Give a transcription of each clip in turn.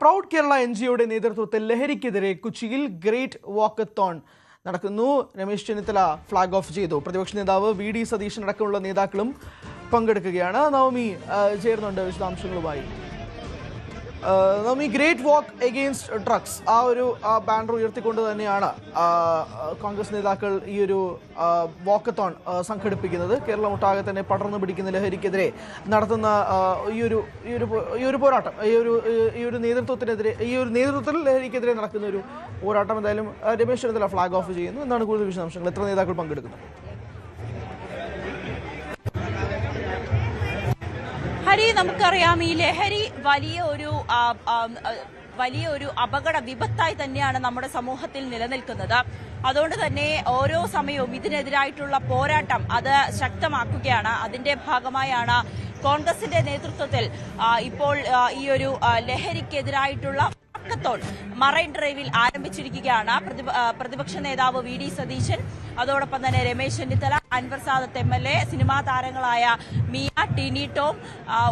Proud Kerala NGOയുടെ നേതൃത്വത്തിൽ ലഹരിക്കെതിരെ കൊച്ചിയിൽ ഗ്രേറ്റ് വാക്കത്തോൺ നടക്കുന്നു. രമേശ് ചെന്നിത്തല ഫ്ലാഗ് ഓഫ് ചെയ്തു. പ്രതിപക്ഷ നേതാവ് VD സതീശൻ അടക്കമുള്ള നേതാക്കളും പങ്കെടുക്കുകയാണ്. നവമി ചേർന്നുണ്ട് വിശദാംശങ്ങളുമായി. നവമി, ഗ്രേറ്റ് വാക്ക് എഗെയിൻസ്റ്റ് ഡ്രഗ്സ് ആ ഒരു ബാനർ ഉയർത്തിക്കൊണ്ട് തന്നെയാണ് കോൺഗ്രസ് നേതാക്കൾ ഈ ഒരു വാക്കത്തോൺ സംഘടിപ്പിക്കുന്നത്. കേരളമൊട്ടാകെ തന്നെ പടർന്നു പിടിക്കുന്ന ലഹരിക്കെതിരെ നടത്തുന്ന ഈ ഒരു പോരാട്ടം, ഈ ഒരു നേതൃത്വത്തിൽ ലഹരിക്കെതിരെ നടക്കുന്ന ഒരു പോരാട്ടം എന്തായാലും രമേശ് ചെന്നിത്തല ഫ്ലാഗ് ഓഫ് ചെയ്യുന്നു. എന്നാണ് കൂടുതൽ വിശദാംശങ്ങൾ. എത്ര നേതാക്കൾ പങ്കെടുക്കുന്നത്? ഹരി, നമുക്കറിയാം ഈ ലഹരി വലിയ ഒരു അപകട വിപത്തായി തന്നെയാണ് നമ്മുടെ സമൂഹത്തിൽ നിലനിൽക്കുന്നത്. അതുകൊണ്ട് തന്നെ ഓരോ സമയവും ഇതിനെതിരായിട്ടുള്ള പോരാട്ടം അത് ശക്തമാക്കുകയാണ്. അതിന്റെ ഭാഗമായാണ് കോൺഗ്രസിന്റെ നേതൃത്വത്തിൽ ഇപ്പോൾ ഈ ഒരു ലഹരിക്കെതിരായിട്ടുള്ള വാക്കത്തോൺ മറൈൻ ഡ്രൈവിൽ ആരംഭിച്ചിരിക്കുകയാണ്. പ്രതിപക്ഷ നേതാവ് VD സതീശൻ, അതോടൊപ്പം തന്നെ രമേശ് ചെന്നിത്തല, അൻവർ സാദത്ത് MLA, സിനിമാ താരങ്ങളായ മിയ, ടിനി ടോം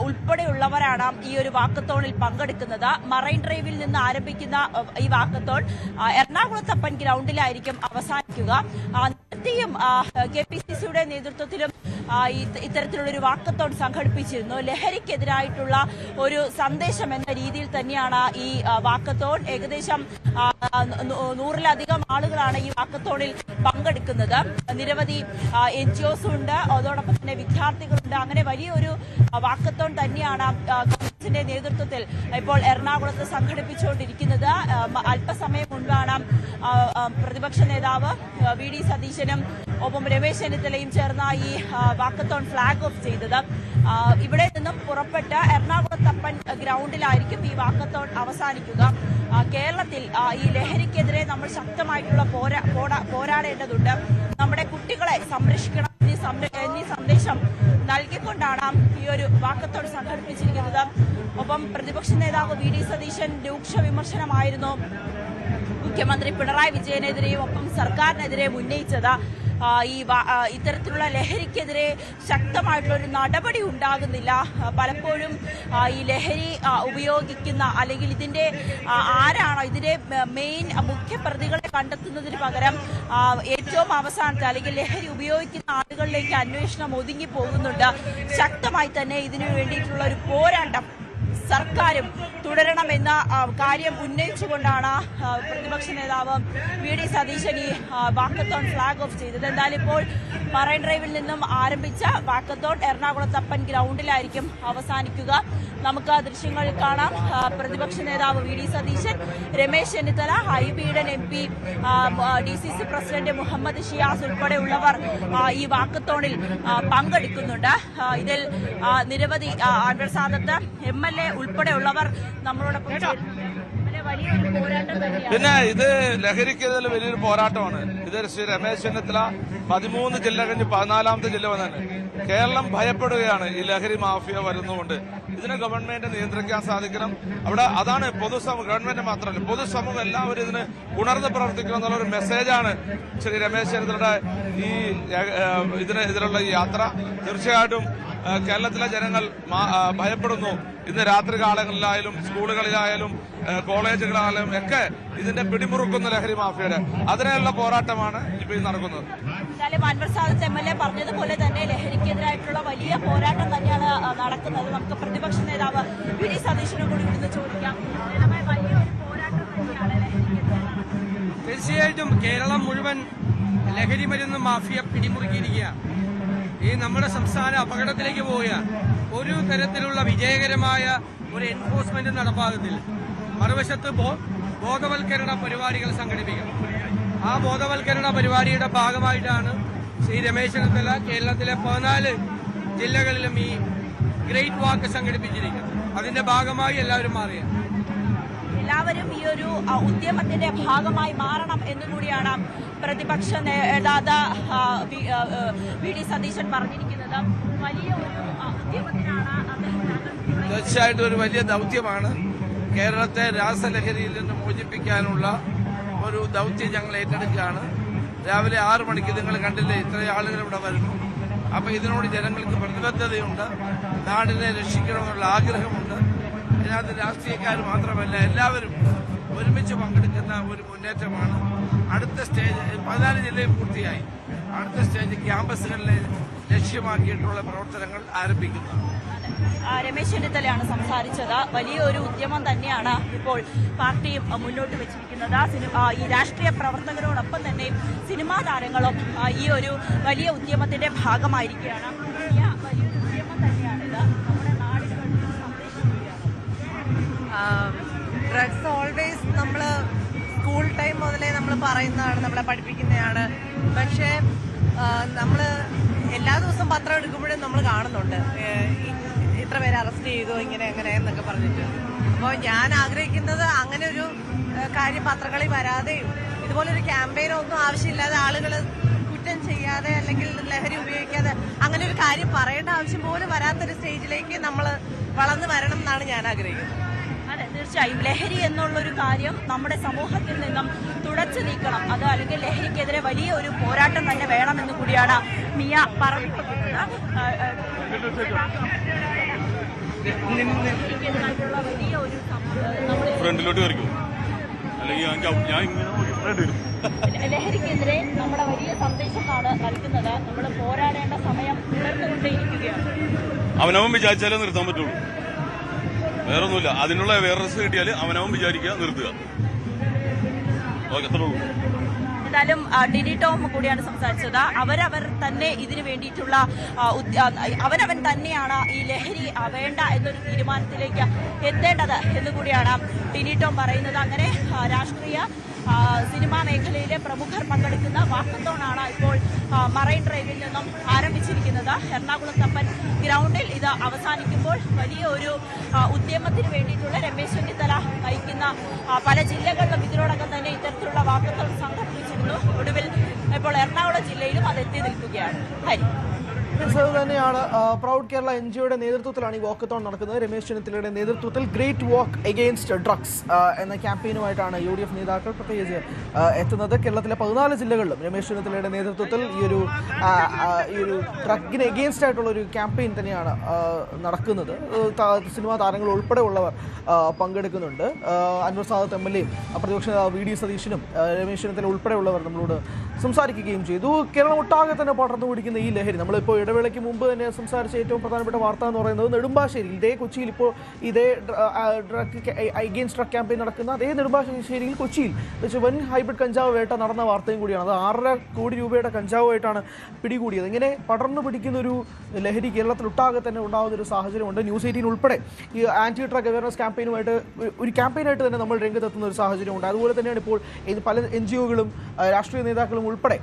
ഉൾപ്പെടെയുള്ളവരാണ് ഈ ഒരു വാക്കത്തോണിൽ പങ്കെടുക്കുന്നത്. മറൈൻ ഡ്രൈവിൽ നിന്ന് ആരംഭിക്കുന്ന ഈ വാക്കത്തോൺ എറണാകുളത്തപ്പൻ ഗ്രൗണ്ടിലായിരിക്കും അവസാനിക്കുക. നേരത്തെയും KPCCയുടെ നേതൃത്വത്തിലും ഇത്തരത്തിലുള്ളൊരു വാക്കത്തോൺ സംഘടിപ്പിച്ചിരുന്നു. ലഹരിക്കെതിരായിട്ടുള്ള ഒരു സന്ദേശം എന്ന രീതിയിൽ തന്നെയാണ് ഈ വാക്കത്തോൺ. ഏകദേശം 100-ലധികം ആളുകളാണ് ഈ വാക്കത്തോണിൽ പങ്കെടുക്കുന്നത്. നിരവധി NGOs ഉണ്ട്, അതോടൊപ്പം തന്നെ വിദ്യാർത്ഥികളുണ്ട്. അങ്ങനെ വലിയൊരു വാക്കത്തോൺ തന്നെയാണ് കോൺഗ്രസിന്റെ നേതൃത്വത്തിൽ ഇപ്പോൾ എറണാകുളത്ത് സംഘടിപ്പിച്ചുകൊണ്ടിരിക്കുന്നത്. അല്പസമയം മുൻപാണ് പ്രതിപക്ഷ നേതാവ് VD സതീശനും ഒപ്പം രമേശ് ചെന്നിത്തലയും ചേർന്ന ഈ വാക്കത്തോൺ ഫ്ലാഗ് ഓഫ് ചെയ്തത്. ഇവിടെ നിന്നും പുറപ്പെട്ട് എറണാകുളത്തപ്പൻ ഗ്രൗണ്ടിലായിരിക്കും ഈ വാക്കത്തോൺ അവസാനിക്കുക. കേരളത്തിൽ ഈ ലഹരിക്കെതിരെ നമ്മൾ ശക്തമായിട്ടുള്ള പോരാടേണ്ടതുണ്ട്. നമ്മുടെ കുട്ടികളെ സംരക്ഷിക്കണം എന്നീ സന്ദേശം നൽകിക്കൊണ്ടാണ് ഈ ഒരു വാക്കത്തോൺ സംഘടിപ്പിച്ചിരിക്കുന്നത്. ഒപ്പം പ്രതിപക്ഷ നേതാവ് VD സതീശൻ രൂക്ഷ വിമർശനമായിരുന്നു മുഖ്യമന്ത്രി പിണറായി വിജയനെതിരെയും ഒപ്പം സർക്കാരിനെതിരെ ഉന്നയിച്ചത്. ഇത്തരത്തിലുള്ള ലഹരിക്കെതിരെ ശക്തമായിട്ടുള്ള ഒരു നടപടി ഉണ്ടാകുന്നില്ല. പലപ്പോഴും ഈ ലഹരി ഉപയോഗിക്കുന്ന അല്ലെങ്കിൽ ഇതിന്റെ ആരാണോ ഇതിന്റെ മെയിൻ മുഖ്യ പ്രതികളെ കണ്ടെത്തുന്നതിന് പകരം ഏറ്റവും അവസാനത്തെ അല്ലെങ്കിൽ ലഹരി ഉപയോഗിക്കുന്ന ആളുകളിലേക്ക് അന്വേഷണം ഒതുങ്ങി പോകുന്നുണ്ട്. ശക്തമായി തന്നെ ഇതിനു വേണ്ടിയിട്ടുള്ള ഒരു പോരാട്ടം സർക്കാരും തുടരണമെന്ന കാര്യം ഉന്നയിച്ചുകൊണ്ടാണ് പ്രതിപക്ഷ നേതാവ് VD സതീശൻ ഈ വാക്കത്തോൺ ഫ്ലാഗ് ഓഫ് ചെയ്തത്. എന്തായാലും ഇപ്പോൾ മറൈൻ ഡ്രൈവിൽ നിന്നും ആരംഭിച്ച വാക്കത്തോൺ എറണാകുളത്തപ്പൻ ഗ്രൗണ്ടിലായിരിക്കും അവസാനിക്കുക. നമുക്ക് ദൃശ്യങ്ങൾ കാണാം. പ്രതിപക്ഷ നേതാവ് VD Satheesan, Ramesh Chennithala, Hibi Eden MP, DCC president Muhammad Shiyas ഉൾപ്പെടെയുള്ളവർ ഈ വാക്കത്തോണിൽ പങ്കെടുക്കുന്നുണ്ട്. ഇതിൽ നിരവധി അൻവർ സാദത്ത് MLA ഉൾപ്പെടെയുള്ളവർ നമ്മളോടൊപ്പം വലിയൊരു പോരാട്ടം തന്നെയാണ്. പിന്നെ ഇത് ലഹരിക്കെതിരെ വലിയൊരു പോരാട്ടമാണ്. ഇത് ശ്രീ രമേശ് ചെന്നിത്തല 13 ജില്ല കഴിഞ്ഞ് 14ാമത്തെ ജില്ല വന്നാണ്. കേരളം ഭയപ്പെടുകയാണ് ഈ ലഹരി മാഫിയ വരുന്നതുകൊണ്ട്. ഇതിനെ ഗവൺമെന്റ് നിയന്ത്രിക്കാൻ സാധിക്കണം. അവിടെ അതാണ് പൊതുസമൂഹം, ഗവൺമെന്റ് മാത്രമല്ല പൊതുസമൂഹം എല്ലാവരും ഇതിന് ഉണർന്ന് പ്രവർത്തിക്കണം എന്നുള്ള ഒരു മെസ്സേജാണ് ശ്രീ രമേശ് ചെന്നിത്തലയുടെ ഈ ഇതിനെതിരുള്ള ഈ യാത്ര. തീർച്ചയായിട്ടും കേരളത്തിലെ ജനങ്ങൾ ഭയപ്പെടുന്നു. ഇന്ന് രാത്രി കാലങ്ങളിലായാലും സ്കൂളുകളിലായാലും കോളേജുകളിലായാലും ഒക്കെ ഇതിന്റെ പിടിമുറുക്കുന്ന ലഹരി മാഫിയയുടെ അതിനുള്ള പോരാട്ടമാണ് ഇപ്പോൾ നടക്കുന്നത്. അൻവർ സാദത്ത് MLA പറഞ്ഞതുപോലെ തന്നെ ലഹരിക്കെതിരായിട്ടുള്ള വലിയ പോരാട്ടം തന്നെയാണ് നടക്കുന്നത്. നമുക്ക് പ്രതിപക്ഷ നേതാവ് VD സതീശനും കൂടി ഇന്ന് ചോദിക്കാം. വലിയൊരു പോരാട്ടം തന്നെയാണ് ലഹരിക്കെതിരെ. തീർച്ചയായിട്ടും കേരളം മുഴുവൻ ലഹരി മരുന്ന് മാഫിയ പിടിമുറുക്കിയിരിക്കുകയാണ്. ഈ നമ്മുടെ സംസ്ഥാനം അപകടത്തിലേക്ക് പോവുകയാണ്. ഒരു തരത്തിലുള്ള വിജയകരമായ ഒരു എൻഫോഴ്സ്മെന്റ് നടപ്പാകുന്നില്ല. മറുവശത്ത് ബോധവൽക്കരണ പരിപാടികൾ സംഘടിപ്പിക്കണം. ആ ബോധവൽക്കരണ പരിപാടിയുടെ ഭാഗമായിട്ടാണ് ശ്രീ രമേശ് ചെന്നിത്തല കേരളത്തിലെ 14 ജില്ലകളിലും ഈ ഗ്രേറ്റ് വാക്ക് സംഘടിപ്പിച്ചിരിക്കുന്നത്. അതിന്റെ ഭാഗമായി എല്ലാവരും മാറുകയാണ്. എല്ലാവരും ഈ ഒരു ഉദ്യമത്തിന്റെ ഭാഗമായി മാറണം എന്നുകൂടിയാണ് പ്രതിപക്ഷ നേതാവ് VD സതീശൻ പറഞ്ഞിരിക്കുന്നത്. വലിയ ഒരു ഉദ്യമത്തിനാണ് തീർച്ചയായിട്ടും ഒരു വലിയ ദൗത്യമാണ്. കേരളത്തെ രാസലഹരിയിൽ നിന്ന് മോചിപ്പിക്കാനുള്ള ഒരു ദൗത്യം ഞങ്ങൾ ഏറ്റെടുക്കുകയാണ്. രാവിലെ 6 മണിക്ക് നിങ്ങൾ കണ്ടില്ലേ ഇത്രയും ആളുകൾ ഇവിടെ വരുന്നു. അപ്പൊ ഇതിനോട് ജനങ്ങൾക്ക് പ്രതിബദ്ധതയുണ്ട്. നാടിനെ രക്ഷിക്കണമെന്നുള്ള ആഗ്രഹമുണ്ട്. അതിനകത്ത് രാഷ്ട്രീയക്കാർ മാത്രമല്ല എല്ലാവരും ഒരുമിച്ച് പങ്കെടുക്കുന്ന ഒരു മുന്നേറ്റമാണ്. അടുത്ത സ്റ്റേജ് 14 ജില്ലയും പൂർത്തിയായി. അടുത്ത സ്റ്റേജ് ക്യാമ്പസുകളിലെ ലക്ഷ്യമാക്കിയിട്ടുള്ള പ്രവർത്തനങ്ങൾ ആരംഭിക്കുന്നു. രമേശ് ചെന്നിത്തലയാണ് സംസാരിച്ചത്. വലിയൊരു ഉദ്യമം തന്നെയാണ് ഇപ്പോൾ പാർട്ടി മുന്നോട്ട് വെച്ചിരിക്കുന്നത്. ഈ രാഷ്ട്രീയ പ്രവർത്തകരോടൊപ്പം തന്നെ സിനിമാ താരങ്ങളും ഈ ഒരു വലിയ ഉദ്യമത്തിന്റെ ഭാഗമായിരിക്കുകയാണ്. വലിയൊരു ഉദ്യമം തന്നെയാണിത്. നമ്മുടെ നാടിന് വേണ്ടി സന്ദേശം കൂടിയാണ്. ഡ്രഗ്സ് ഓൾവേസ് നമ്മൾ സ്കൂൾ ടൈം മുതലേ നമ്മൾ പറയുന്നതാണ്, നമ്മളെ പഠിപ്പിക്കുന്നതാണ്. പക്ഷേ നമ്മൾ എല്ലാ ദിവസവും പത്രം എടുക്കുമ്പോഴും നമ്മൾ കാണുന്നുണ്ട് ഇത്ര പേരെ അറസ്റ്റ് ചെയ്തു ഇങ്ങനെ എങ്ങനെ എന്നൊക്കെ പറഞ്ഞിട്ട്. അപ്പോൾ ഞാൻ ആഗ്രഹിക്കുന്നത് അങ്ങനെ ഒരു കാര്യം പത്രങ്ങളിൽ വരാതെയും ഇതുപോലൊരു ക്യാമ്പയിനൊന്നും ആവശ്യമില്ലാതെ ആളുകൾ കുറ്റം ചെയ്യാതെ അല്ലെങ്കിൽ ലഹരി ഉപയോഗിക്കാതെ അങ്ങനെ ഒരു കാര്യം പറയേണ്ട ആവശ്യം പോലും വരാത്തൊരു സ്റ്റേജിലേക്ക് നമ്മൾ വളർന്നു വരണം എന്നാണ് ഞാൻ ആഗ്രഹിക്കുന്നത്. അതെ, തീർച്ചയായും ലഹരി എന്നുള്ളൊരു കാര്യം നമ്മുടെ സമൂഹത്തിൽ നിന്നും തുടച്ചു നീക്കണം. അത് അല്ലെങ്കിൽ ലഹരിക്കെതിരെ വലിയ ഒരു പോരാട്ടം തന്നെ വേണമെന്ന് കൂടിയാണ് മിയ പറഞ്ഞിട്ടുള്ളത്. ഫ്രണ്ടിലോട്ട് കയറിക്കും അല്ലെങ്കിൽ ലഹരിക്കെതിരെ നമ്മുടെ വലിയ സന്ദേശമാണ് നൽകുന്നത്. നമ്മൾ പോരാടേണ്ട സമയം തുടർന്നുകൊണ്ടേയിരിക്കുകയാണ്. അവനവൻ വിചാരിച്ചാലേ നിർത്താൻ പറ്റുള്ളൂ, വേറൊന്നുമില്ല. അതിനുള്ള അവയർനെസ് കിട്ടിയാൽ അവനവൻ വിചാരിക്കുക, നിർത്തുക. അത്രേ ഉള്ളൂ. എന്തായാലും ടിനി ടോം കൂടിയാണ് സംസാരിച്ചത്. അവരവർ തന്നെ ഇതിനു വേണ്ടിയിട്ടുള്ള അവനവൻ തന്നെയാണ് ഈ ലഹരി വേണ്ട എന്നൊരു തീരുമാനത്തിലേക്ക് എത്തേണ്ടത് എന്നുകൂടിയാണ് ടിനി ടോം പറയുന്നത്. അങ്ങനെ രാഷ്ട്രീയ സിനിമാ മേഖലയിലെ പ്രമുഖർ പങ്കെടുക്കുന്ന വാക്കത്തോണാണ് ഇപ്പോൾ മറൈൻ ഡ്രൈവിൽ നിന്നും ആരംഭിച്ചിരിക്കുന്നത്. എറണാകുളം തപ്പൻ ഗ്രൗണ്ടിൽ ഇത് അവസാനിക്കുമ്പോൾ വലിയ ഒരു ഉദ്യമത്തിന് വേണ്ടിയിട്ടുള്ള രമേശ് ചെന്നിത്തല നയിക്കുന്ന പല ജില്ലകളിലും ഇതിനോടകം തന്നെ ഇത്തരത്തിലുള്ള വാക്കത്തോൺ സംഘടിപ്പിച്ചിരുന്നു. ഒടുവിൽ ഇപ്പോൾ എറണാകുളം ജില്ലയിലും അത് എത്തി നിൽക്കുകയാണ്. ഹരി തന്നെയാണ് പ്രൗഡ് കേരള NGOയുടെ നേതൃത്വത്തിലാണ് ഈ വാക്കത്തോൺ നടക്കുന്നത്. രമേശ് ചെന്നിത്തലയുടെ നേതൃത്വത്തിൽ ഗ്രേറ്റ് വാക്ക് എഗെയിൻസ്റ്റ് ഡ്രഗ്സ് എന്ന ക്യാമ്പയിനുമായിട്ടാണ് UDF നേതാക്കൾ പ്രത്യേകിച്ച് എത്തുന്നത്. കേരളത്തിലെ 14 ജില്ലകളിലും രമേശ് ചെന്നിത്തലയുടെ നേതൃത്വത്തിൽ ഈ ഒരു ഡ്രഗിന് എഗെയിൻസ്റ്റ് ആയിട്ടുള്ള ഒരു ക്യാമ്പയിൻ തന്നെയാണ് നടക്കുന്നത്. സിനിമാ താരങ്ങൾ ഉൾപ്പെടെയുള്ളവർ പങ്കെടുക്കുന്നുണ്ട്. അൻവർ സാദത്ത് MLA യും പ്രതിപക്ഷ നേതാവ് VD സതീശനും രമേശ് ചെന്നിത്തല ഉൾപ്പെടെയുള്ളവർ നമ്മളോട് സംസാരിക്കുകയും ചെയ്തു. കേരളം ഒട്ടാകെ തന്നെ പടർന്നു പിടിക്കുന്ന ഈ ലഹരി, നമ്മളിപ്പോൾ ഇടവേളയ്ക്ക് മുമ്പ് തന്നെ സംസാരിച്ച ഏറ്റവും പ്രധാനപ്പെട്ട വാർത്ത എന്ന് പറയുന്നത് നെടുമ്പാശ്ശേരിയിൽ, ഇതേ കൊച്ചിയിൽ ഇപ്പോൾ ഇതേ ഡ്രഗ് അഗെയിൻസ്റ്റ് ഡ്രഗ് ക്യാമ്പയിൻ നടക്കുന്ന അതേ നെടുമ്പാശ്ശേരിയിൽ കൊച്ചിയിൽ വെച്ച് വൻ ഹൈബ്രിഡ് കഞ്ചാവ് വേട്ട നടന്ന വാർത്തയും കൂടിയാണ്. അത് 6.5 കോടി രൂപയുടെ കഞ്ചാവുമായിട്ടാണ് പിടികൂടിയത്. ഇങ്ങനെ പടർന്നു പിടിക്കുന്ന ഒരു ലഹരി കേരളത്തിലൊട്ടാകെ തന്നെ ഉണ്ടാകുന്ന ഒരു സാഹചര്യമുണ്ട്. ന്യൂസ് 18 ഉൾപ്പെടെ ഈ ആൻറ്റി ഡ്രഗ് അവയർനെസ് ക്യാമ്പയിനുമായിട്ട് ഒരു ക്യാമ്പയിനായിട്ട് തന്നെ നമ്മൾ രംഗത്തെത്തുന്ന ഒരു സാഹചര്യമുണ്ട്. അതുപോലെ തന്നെയാണ് ഇപ്പോൾ പല NGOകളും രാഷ്ട്രീയ നേതാക്കളും ഉൾപ്പെടെ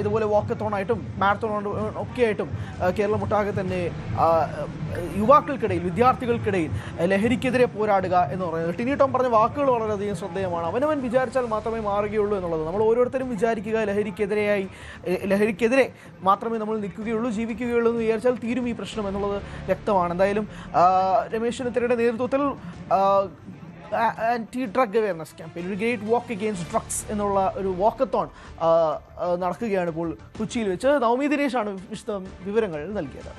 ഇതുപോലെ വാക്കത്തോണായിട്ടും മാരത്തോണായിട്ടും ഒക്കെയായിട്ടും കേരളം ഒട്ടാകെ തന്നെ യുവാക്കൾക്കിടയിൽ, വിദ്യാർത്ഥികൾക്കിടയിൽ ലഹരിക്കെതിരെ പോരാടുക എന്ന് പറയുന്നത്. ടിനി ടോം പറഞ്ഞ വാക്കുകൾ വളരെയധികം ശ്രദ്ധേയമാണ്. അവനവൻ വിചാരിച്ചാൽ മാത്രമേ മാറുകയുള്ളൂ എന്നുള്ളത്. നമ്മൾ ഓരോരുത്തരും വിചാരിക്കുക ലഹരിക്കെതിരെ മാത്രമേ നമ്മൾ നിൽക്കുകയുള്ളൂ, ജീവിക്കുകയുള്ളൂ എന്ന് വിചാരിച്ചാൽ തീരും ഈ പ്രശ്നം എന്നുള്ളത് വ്യക്തമാണ്. എന്തായാലും രമേശ് ചെന്നിത്തലയുടെ നേതൃത്വത്തിൽ ആൻറ്റി ഡ്രഗ് അവയർനെസ് ക്യാമ്പയിൻ, ഒരു ഗ്രേറ്റ് വാക്ക് എഗെയിൻസ്റ്റ് ഡ്രഗ്സ് എന്നുള്ള ഒരു വാക്കത്തോൺ നടക്കുകയാണ് ഇപ്പോൾ കൊച്ചിയിൽ വെച്ച്. നവമി ദിനേശാണ് വിശദ വിവരങ്ങൾ നൽകിയത്.